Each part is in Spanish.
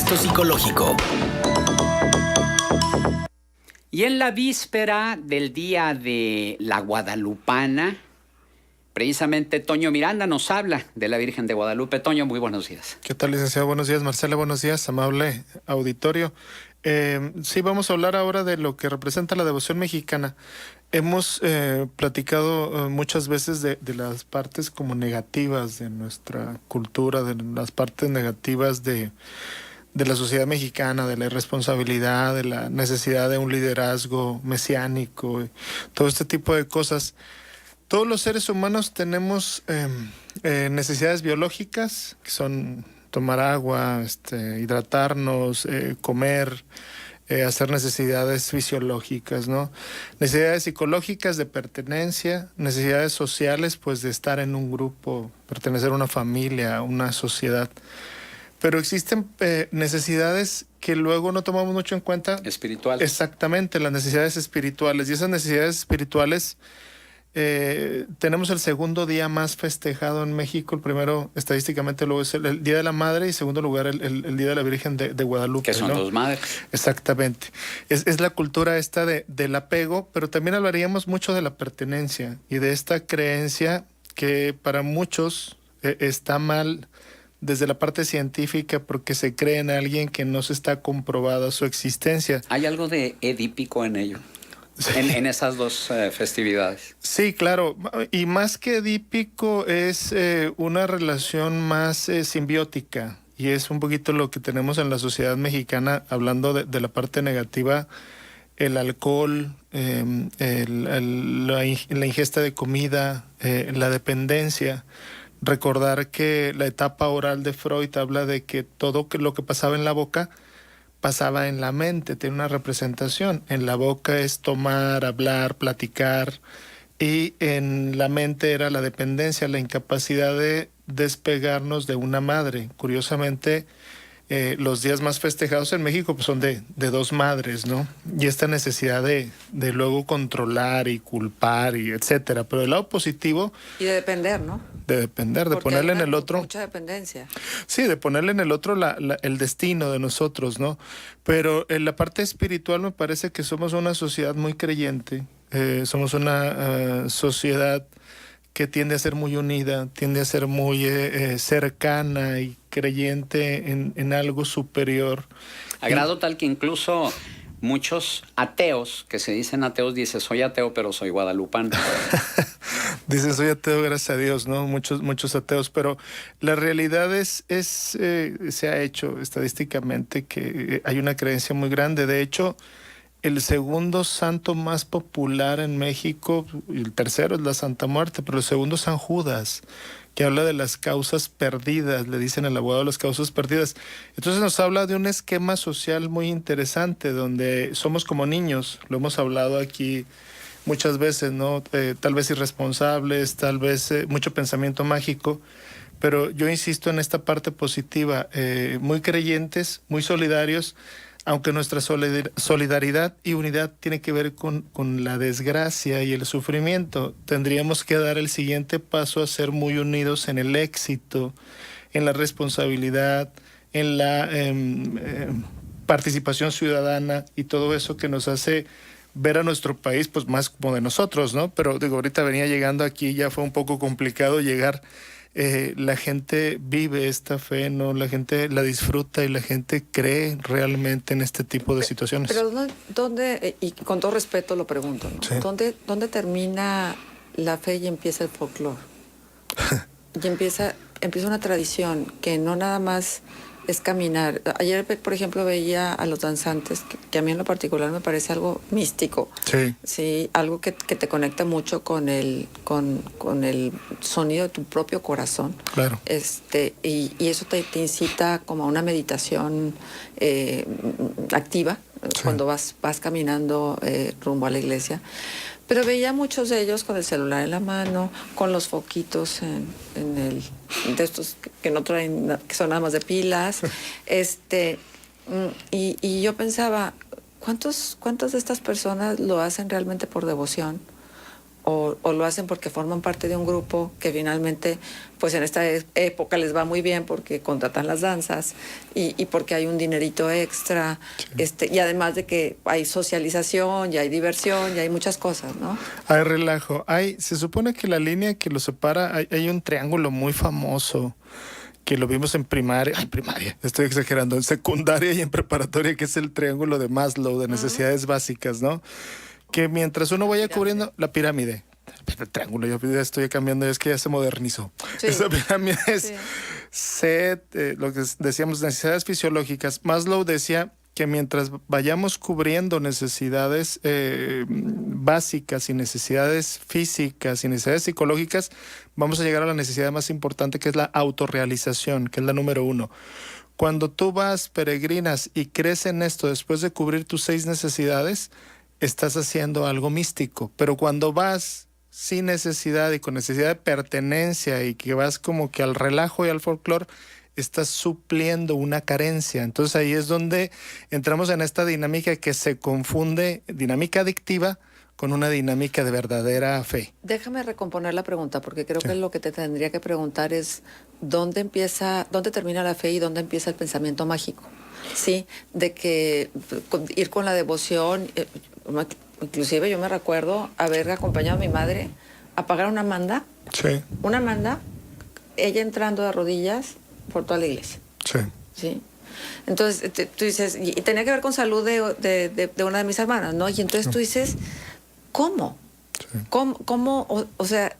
Contexto psicológico. Y en la víspera del Día de la Guadalupana, precisamente Toño Miranda nos habla de la Virgen de Guadalupe. Toño, muy buenos días. ¿Qué tal, licenciado? Buenos días, Marcela. Buenos días, amable auditorio. Sí, vamos a hablar ahora de lo que representa la devoción mexicana. Hemos platicado muchas veces de las partes como negativas de nuestra cultura, de las partes negativas de la sociedad mexicana, de la irresponsabilidad, de la necesidad de un liderazgo mesiánico, todo este tipo de cosas. Todos los seres humanos tenemos necesidades biológicas, que son tomar agua, hidratarnos, comer, hacer necesidades fisiológicas, ¿no? Necesidades psicológicas de pertenencia, necesidades sociales, pues de estar en un grupo, pertenecer a una familia, a una sociedad. Pero existen necesidades que luego no tomamos mucho en cuenta. Espirituales. Exactamente, las necesidades espirituales. Y esas necesidades espirituales, tenemos el segundo día más festejado en México. El primero, estadísticamente, luego es el Día de la Madre, y en segundo lugar el Día de la Virgen de Guadalupe. Que son, ¿no?, dos madres. Exactamente. Es la cultura esta del apego, pero también hablaríamos mucho de la pertenencia y de esta creencia que para muchos está mal desde la parte científica, porque se cree en alguien que no se está comprobada su existencia. ¿Hay algo de edípico en ello? Sí. En esas dos festividades. Sí, claro. Y más que edípico, es una relación más simbiótica. Y es un poquito lo que tenemos en la sociedad mexicana, hablando de la parte negativa: el alcohol, la ingesta de comida, la dependencia. Recordar que la etapa oral de Freud habla de que todo lo que pasaba en la boca pasaba en la mente, tiene una representación. En la boca es tomar, hablar, platicar, y en la mente era la dependencia, la incapacidad de despegarnos de una madre. Curiosamente, los días más festejados en México pues son de dos madres, ¿no? Y esta necesidad de luego controlar y culpar y etcétera. Pero del lado positivo... Y de depender, ¿no? De depender, de porque ponerle en el otro... mucha dependencia. Sí, de ponerle en el otro el destino de nosotros, ¿no? Pero en la parte espiritual me parece que somos una sociedad muy creyente. Somos una sociedad que tiende a ser muy unida, tiende a ser muy cercana y creyente en algo superior. A grado tal que incluso muchos ateos, que se dicen ateos, dicen soy ateo pero soy guadalupano. Dicen soy ateo, gracias a Dios, ¿no? Muchos ateos, pero la realidad se ha hecho estadísticamente que hay una creencia muy grande. De hecho, el segundo santo más popular en México, el tercero es la Santa Muerte, pero el segundo es San Judas, que habla de las causas perdidas, le dicen el abogado, las causas perdidas. Entonces nos habla de un esquema social muy interesante, donde somos como niños, lo hemos hablado aquí muchas veces, ¿no? Tal vez irresponsables, tal vez mucho pensamiento mágico, pero yo insisto en esta parte positiva, muy creyentes, muy solidarios, aunque nuestra solidaridad y unidad tiene que ver con la desgracia y el sufrimiento. Tendríamos que dar el siguiente paso a ser muy unidos en el éxito, en la responsabilidad, en la participación ciudadana y todo eso que nos hace ver a nuestro país pues más como de nosotros, ¿no? Pero digo, ahorita venía llegando aquí, ya fue un poco complicado llegar. La gente vive esta fe, ¿no? La gente la disfruta y la gente cree realmente en este tipo de situaciones. Pero ¿dónde, y con todo respeto lo pregunto, ¿no? Sí. ¿Dónde termina la fe y empieza el folclore? Y empieza una tradición que no nada más es caminar. Ayer, por ejemplo, veía a los danzantes, que a mí en lo particular me parece algo místico. Sí. Sí, algo que te conecta mucho con el sonido de tu propio corazón. Claro. Y eso te incita como a una meditación activa, sí, cuando vas caminando rumbo a la iglesia. Pero veía muchos de ellos con el celular en la mano, con los foquitos de estos que no traen, que son nada más de pilas. Y yo pensaba, ¿cuántas de estas personas lo hacen realmente por devoción? o lo hacen porque forman parte de un grupo que finalmente, pues en esta época les va muy bien porque contratan las danzas y porque hay un dinerito extra, y además de que hay socialización, y hay diversión, y hay muchas cosas, ¿no? Hay relajo. Se supone que la línea que lo separa, hay un triángulo muy famoso que lo vimos en primaria, estoy exagerando, en secundaria y en preparatoria, que es el triángulo de Maslow, de necesidades básicas, ¿no? Que mientras uno vaya cubriendo la pirámide, el triángulo, yo ya estoy cambiando, es que ya se modernizó. Sí. Esa pirámide es lo que decíamos, necesidades fisiológicas. Maslow decía que mientras vayamos cubriendo necesidades básicas y necesidades físicas y necesidades psicológicas, vamos a llegar a la necesidad más importante, que es la autorrealización, que es la número 1. Cuando tú vas, peregrinas y crees en esto después de cubrir tus 6 necesidades, estás haciendo algo místico. Pero cuando vas sin necesidad y con necesidad de pertenencia y que vas como que al relajo y al folclore, estás supliendo una carencia. Entonces ahí es donde entramos en esta dinámica que se confunde, dinámica adictiva, con una dinámica de verdadera fe. Déjame recomponer la pregunta, porque creo que lo que te tendría que preguntar es dónde termina la fe y dónde empieza el pensamiento mágico. Sí, de que ir con la devoción, inclusive yo me recuerdo haber acompañado a mi madre a pagar una manda. Sí. Una manda, ella entrando de rodillas por toda la iglesia. Sí. ¿Sí? Entonces, tú dices, y tenía que ver con salud de una de mis hermanas, ¿no? Y entonces tú dices, ¿cómo? Sí. ¿Cómo? O sea,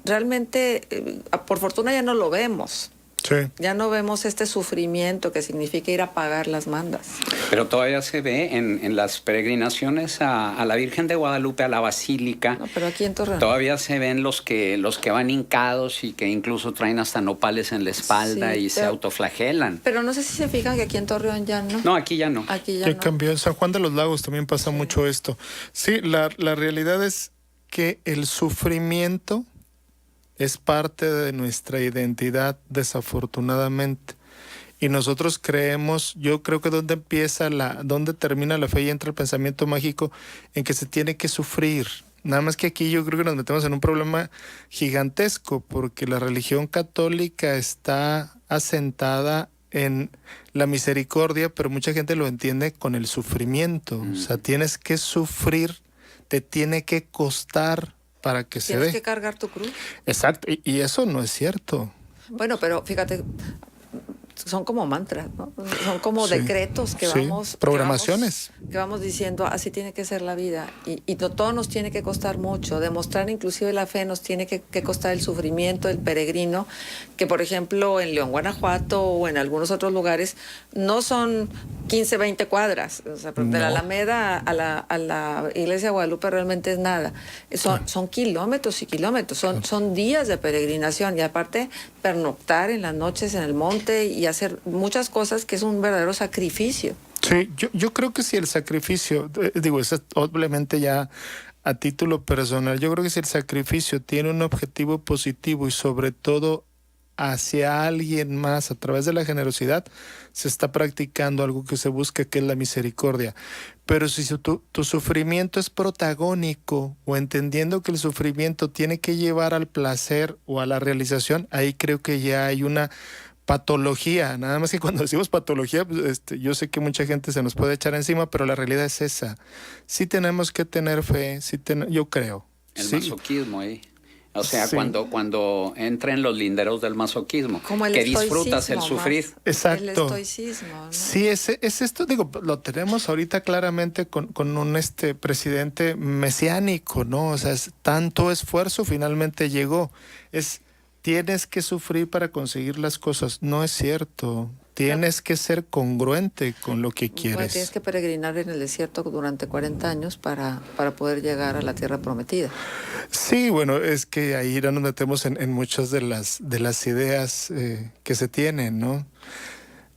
realmente, por fortuna ya no lo vemos. Sí. Ya no vemos este sufrimiento que significa ir a pagar las mandas. Pero todavía se ve en las peregrinaciones a la Virgen de Guadalupe, a la Basílica. No, pero aquí en Torreón. Todavía se ven los que van hincados y que incluso traen hasta nopales en la espalda, Sí, y se autoflagelan. Pero no sé si se fijan que aquí en Torreón ya no. No, aquí ya no. Aquí ya Ya no. cambió. En San Juan de los Lagos también pasa mucho esto. Sí, la realidad es que el sufrimiento es parte de nuestra identidad, desafortunadamente. Y nosotros creemos, yo creo que donde termina la fe y entra el pensamiento mágico, en que se tiene que sufrir. Nada más que aquí yo creo que nos metemos en un problema gigantesco, porque la religión católica está asentada en la misericordia, pero mucha gente lo entiende con el sufrimiento. O sea, tienes que sufrir, te tiene que costar para que se Tienes dé. que cargar tu cruz. Exacto, y eso no es cierto. Bueno, pero fíjate, son como mantras, ¿no? Son como Sí, decretos que sí, vamos... programaciones. Que vamos diciendo, así tiene que ser la vida. Y todo nos tiene que costar mucho. Demostrar inclusive la fe nos tiene que costar el sufrimiento del peregrino, que por ejemplo en León, Guanajuato o en algunos otros lugares no son 15, 20 cuadras. O sea, de la Alameda a la iglesia de Guadalupe realmente es nada. Son kilómetros y kilómetros, son días de peregrinación y aparte pernoctar en las noches en el monte y hacer muchas cosas que es un verdadero sacrificio. Sí, yo creo que si el sacrificio, eso es obviamente ya a título personal, yo creo que si el sacrificio tiene un objetivo positivo y sobre todo hacia alguien más a través de la generosidad, se está practicando algo que se busca, que es la misericordia. Pero si tu sufrimiento es protagónico o entendiendo que el sufrimiento tiene que llevar al placer o a la realización, ahí creo que ya hay una patología. Nada más que cuando decimos patología, pues, yo sé que mucha gente se nos puede echar encima, pero la realidad es esa. Sí tenemos que tener fe, yo creo. El sí. masoquismo ahí. O sea, Sí. cuando entra en los linderos del masoquismo, Como el que disfrutas el estoicismo, sufrir. más. Exacto. El estoicismo, ¿no? Sí, es esto, lo tenemos ahorita claramente con un presidente mesiánico, ¿no? O sea, tanto esfuerzo finalmente llegó. Tienes que sufrir para conseguir las cosas. No es cierto. Tienes que ser congruente con lo que quieres. Bueno, tienes que peregrinar en el desierto durante 40 años para poder llegar a la tierra prometida. Sí, bueno, es que ahí ya nos metemos en muchas de las ideas que se tienen, ¿no?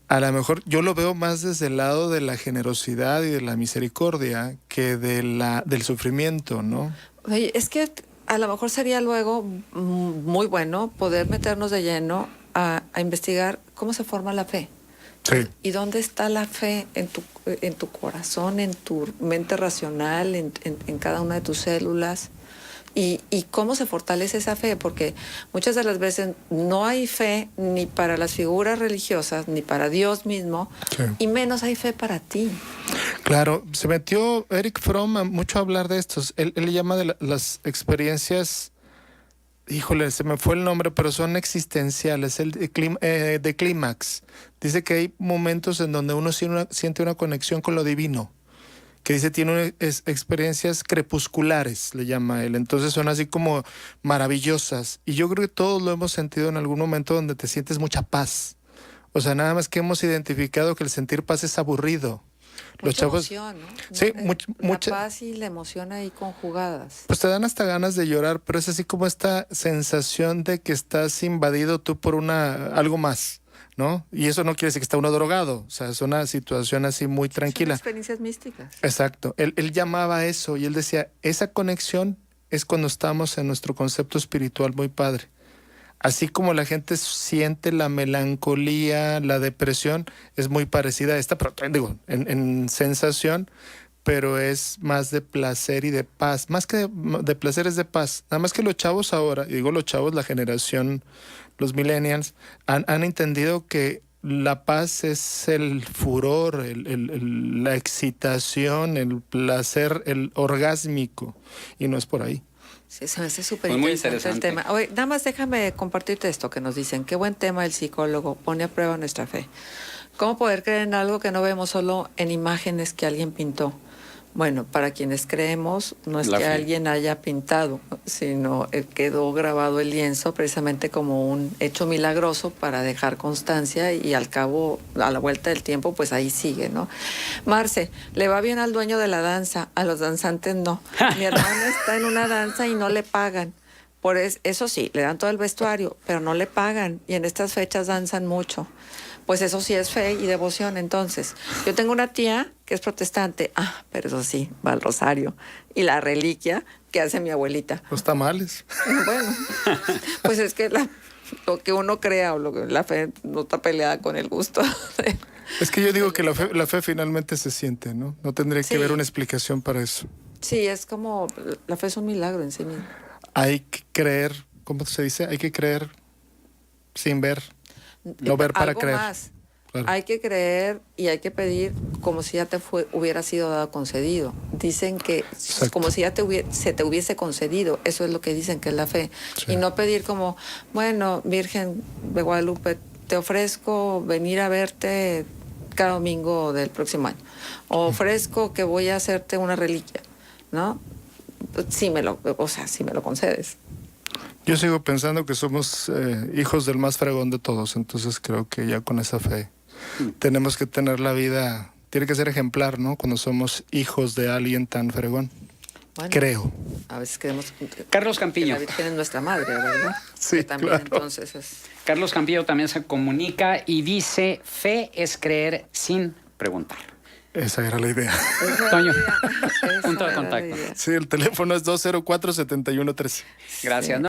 A lo mejor yo lo veo más desde el lado de la generosidad y de la misericordia que del sufrimiento, ¿no? Oye, es que a lo mejor sería luego muy bueno poder meternos de lleno a investigar cómo se forma la fe. Sí. ¿Y dónde está la fe en tu corazón, en tu mente racional, en cada una de tus células? Y cómo se fortalece esa fe, porque muchas de las veces no hay fe ni para las figuras religiosas, ni para Dios mismo, Sí. y menos hay fe para ti. Claro, se metió Eric Fromm mucho a hablar de estos. Él le llama de las experiencias, híjole, se me fue el nombre, pero son existenciales, de clímax. Dice que hay momentos en donde uno siente una conexión con lo divino, que dice tiene experiencias crepusculares, le llama él. Entonces son así como maravillosas. Y yo creo que todos lo hemos sentido en algún momento donde te sientes mucha paz. O sea, nada más que hemos identificado que el sentir paz es aburrido. Los Mucha chavos, emoción, ¿no? sí, La paz y la emoción ahí conjugadas. pues te dan hasta ganas de llorar, pero es así como esta sensación de que estás invadido tú por algo más, ¿no? Y eso no quiere decir que está uno drogado, o sea, es una situación así muy Son tranquila. experiencias místicas. Exacto, él llamaba a eso y él decía, esa conexión es cuando estamos en nuestro concepto espiritual muy padre. Así como la gente siente la melancolía, la depresión, es muy parecida a esta, pero digo, en sensación, pero es más de placer y de paz. Más que de placer es de paz. Nada más que los chavos ahora, y digo los chavos, la generación, los millennials, han entendido que la paz es el furor, la excitación, el placer, el orgásmico, y no es por ahí. Sí, se me hace súper Pues muy interesante el interesante. tema. Oye, nada más déjame compartirte esto que nos dicen. Qué buen tema el psicólogo. Pone a prueba nuestra fe. ¿Cómo poder creer en algo que no vemos solo en imágenes que alguien pintó? Bueno, para quienes creemos, no es La que fe. alguien haya pintado, sino quedó grabado el lienzo precisamente como un hecho milagroso para dejar constancia y al cabo, a la vuelta del tiempo, pues ahí sigue, ¿no? Marce, le va bien al dueño de la danza, a los danzantes no. Mi hermana está en una danza y no le pagan. Eso sí, le dan todo el vestuario, pero no le pagan y en estas fechas danzan mucho. Pues eso sí es fe y devoción. Entonces, yo tengo una tía que es protestante, pero eso sí, va al rosario. Y la reliquia que hace mi abuelita. Los tamales. Bueno, pues es que lo que uno crea o la fe no está peleada con el gusto. Es que yo digo que la fe finalmente se siente, ¿no? No tendría que Sí. haber una explicación para eso. Sí, es como, la fe es un milagro en sí mismo. Hay que creer, ¿cómo se dice? Hay que creer sin ver, no ver para Algo creer. más. Claro. Hay que creer y hay que pedir como si ya hubiera sido dado concedido. Dicen que Exacto. como si ya se te hubiese concedido. Eso es lo que dicen que es la fe. Sí. Y no pedir como, bueno, Virgen de Guadalupe, te ofrezco venir a verte cada domingo del próximo año. O ofrezco que voy a hacerte una reliquia, ¿no? Sí me lo concedes. Yo sigo pensando que somos hijos del más fregón de todos, entonces creo que ya con esa fe tenemos que tener la vida, tiene que ser ejemplar, ¿no? Cuando somos hijos de alguien tan fregón. Bueno, Creo. a veces creemos Carlos que Campillo. la Virgen es nuestra madre, ¿verdad? Sí, Que también claro. entonces es... Carlos Campillo también se comunica y dice, fe es creer sin preguntar. Esa era la idea. Toño, Esa punto de era la contacto. idea. Sí, el teléfono es 204-7113. Gracias.